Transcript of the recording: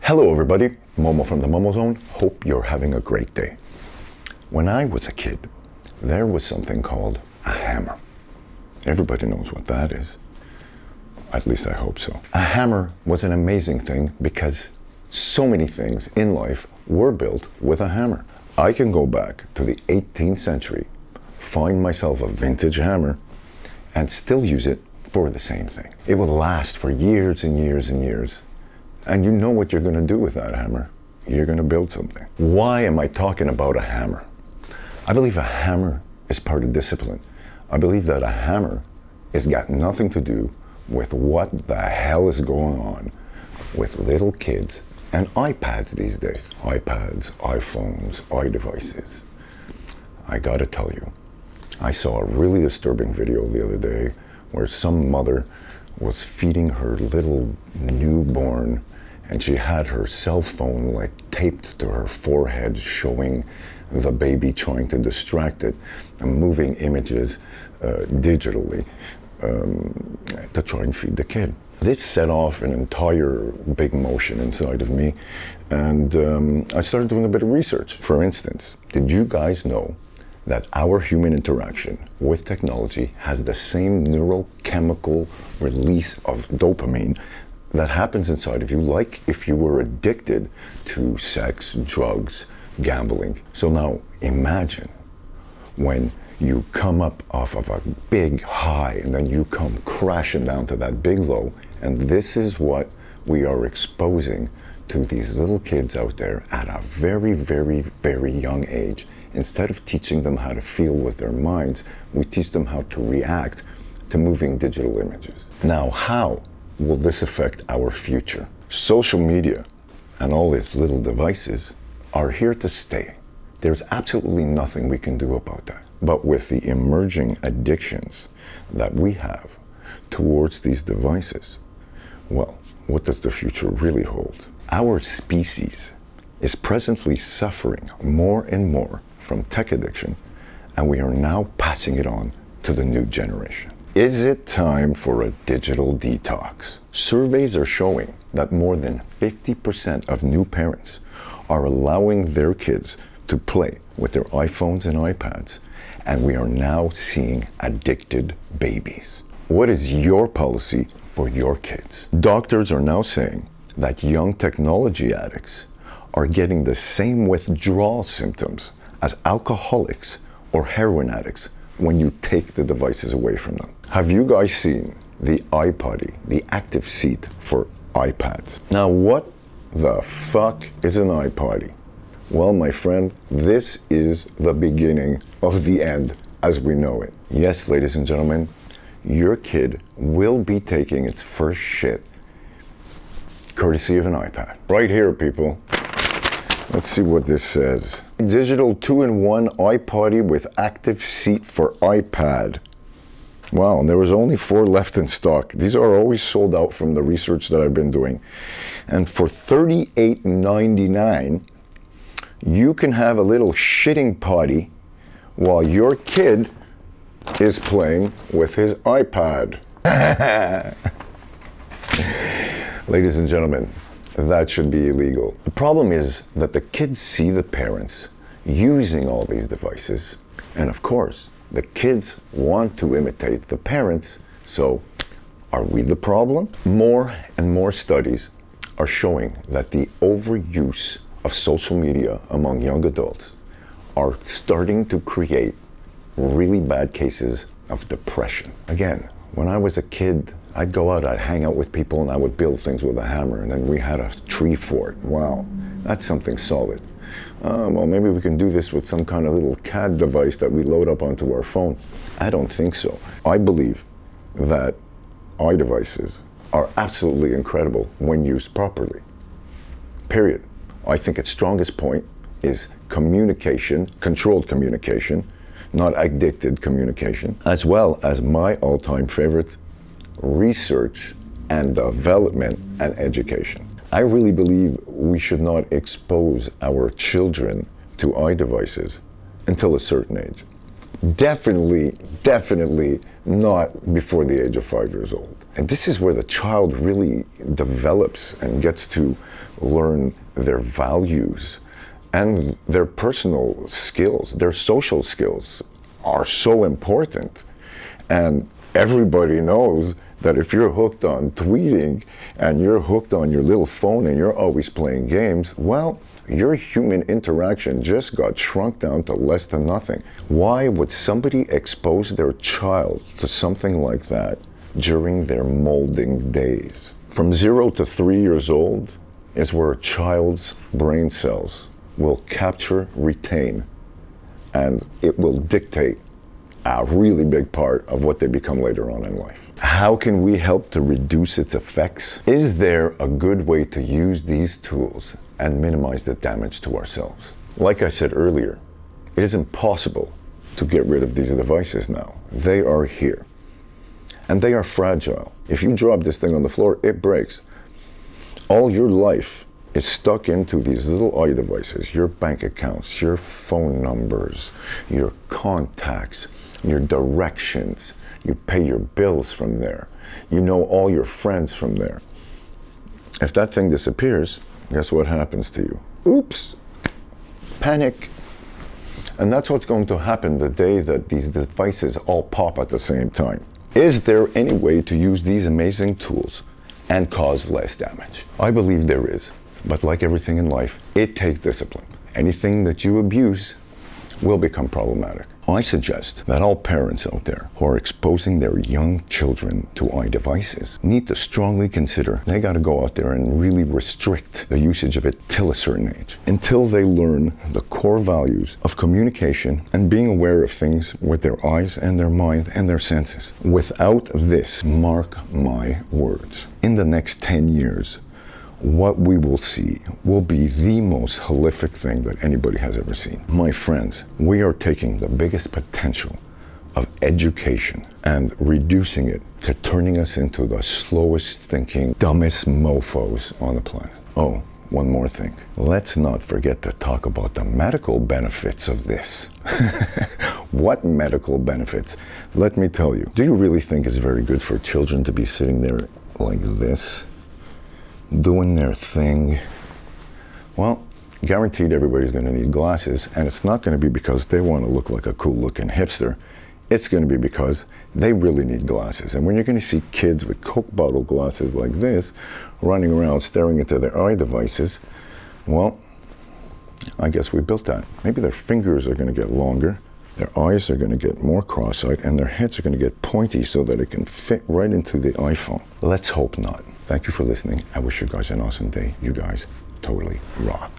Hello everybody, Momo from the Momozone. Hope you're having a great day. When I was a kid, there was something called a hammer. Everybody knows what that is. At least I hope so. A hammer was an amazing thing because so many things in life were built with a hammer. I can go back to the 18th century, find myself a vintage hammer, and still use it for the same thing. It will last for years and years and years. And you know what you're going to do with that hammer. You're going to build something. Why am I talking about a hammer? I believe a hammer is part of discipline. I believe that a hammer has got nothing to do with what the hell is going on with little kids and iPads these days. iPads, iPhones, iDevices. I gotta tell you, I saw a really disturbing video the other day where some mother was feeding her little newborn, and she had her cell phone like taped to her forehead, showing the baby, trying to distract it and moving images digitally to try and feed the kid. This set off an entire big motion inside of me, and I started doing a bit of research. For instance, did you guys know that our human interaction with technology has the same neurochemical release of dopamine that happens inside of you, like if you were addicted to sex, drugs, gambling? So now imagine when you come up off of a big high and then you come crashing down to that big low, and this is what we are exposing to these little kids out there at a very, very, very young age. Instead of teaching them how to feel with their minds, we teach them how to react to moving digital images. Now, how will this affect our future? Social media and all its little devices are here to stay. There's absolutely nothing we can do about that. But with the emerging addictions that we have towards these devices, well, what does the future really hold? Our species is presently suffering more and more from tech addiction, and we are now passing it on to the new generation. Is it time for a digital detox? Surveys are showing that more than 50% of new parents are allowing their kids to play with their iPhones and iPads, and we are now seeing addicted babies. What is your policy for your kids? Doctors are now saying that young technology addicts are getting the same withdrawal symptoms as alcoholics or heroin addicts when you take the devices away from them. Have you guys seen the iPoddy, the active seat for iPads? Now, what the fuck is an iPoddy? Well, my friend, this is the beginning of the end as we know it. Yes, ladies and gentlemen, your kid will be taking its first shit courtesy of an iPad. Right here, people. Let's see what this says. Digital 2-in-1 iPoddy with active seat for iPad. Wow, and there was only 4 left in stock. These are always sold out from the research that I've been doing. And for $38.99, you can have a little shitting potty while your kid is playing with his iPad. Ladies and gentlemen, that should be illegal. The problem is that the kids see the parents using all these devices, and of course, the kids want to imitate the parents, so are we the problem? More and more studies are showing that the overuse of social media among young adults are starting to create really bad cases of depression. Again, when I was a kid, I'd go out, I'd hang out with people, and I would build things with a hammer, and then we had a tree fort. Wow, that's something solid. Well, maybe we can do this with some kind of little CAD device that we load up onto our phone. I don't think so. I believe that iDevices are absolutely incredible when used properly. Period. I think its strongest point is communication, controlled communication, not addicted communication, as well as my all-time favorite, research and development and education. I really believe we should not expose our children to iDevices until a certain age. Definitely not before the age of 5 years old. And this is where the child really develops and gets to learn their values and their personal skills. Their social skills are so important. And everybody knows that if you're hooked on tweeting and you're hooked on your little phone and you're always playing games, well, your human interaction just got shrunk down to less than nothing. Why would somebody expose their child to something like that during their molding days? From 0 to 3 years old is where a child's brain cells will capture, retain, and it will dictate a really big part of what they become later on in life. How can we help to reduce its effects? Is there a good way to use these tools and minimize the damage to ourselves? Like I said earlier, it is impossible to get rid of these devices now. They are here. And they are fragile. If you drop this thing on the floor, it breaks. All your life is stuck into these little iDevices, your bank accounts, your phone numbers, your contacts, your directions. You pay your bills from there. You know all your friends from there. If that thing disappears, guess what happens to you? Oops, panic. And that's what's going to happen the day that these devices all pop at the same time. Is there any way to use these amazing tools and cause less damage? I believe there is, but like everything in life, it takes discipline. Anything that you abuse will become problematic. I suggest that all parents out there who are exposing their young children to iDevices need to strongly consider they got to go out there and really restrict the usage of it till a certain age, until they learn the core values of communication and being aware of things with their eyes and their mind and their senses. Without this, mark my words, in the next 10 years, what we will see will be the most horrific thing that anybody has ever seen. My friends, we are taking the biggest potential of education and reducing it to turning us into the slowest thinking, dumbest mofos on the planet. Oh, one more thing. Let's not forget to talk about the medical benefits of this. What medical benefits? Let me tell you. Do you really think it's very good for children to be sitting there like this, doing their thing? Well, guaranteed everybody's going to need glasses, and it's not going to be because they want to look like a cool looking hipster. It's going to be because they really need glasses. And when you're going to see kids with Coke bottle glasses like this running around staring into their iDevices, well, I guess we built that. Maybe their fingers are going to get longer, their eyes are going to get more cross-eyed, and their heads are going to get pointy so that it can fit right into the iPhone. Let's hope not. Thank you for listening. I wish you guys an awesome day. You guys totally rock.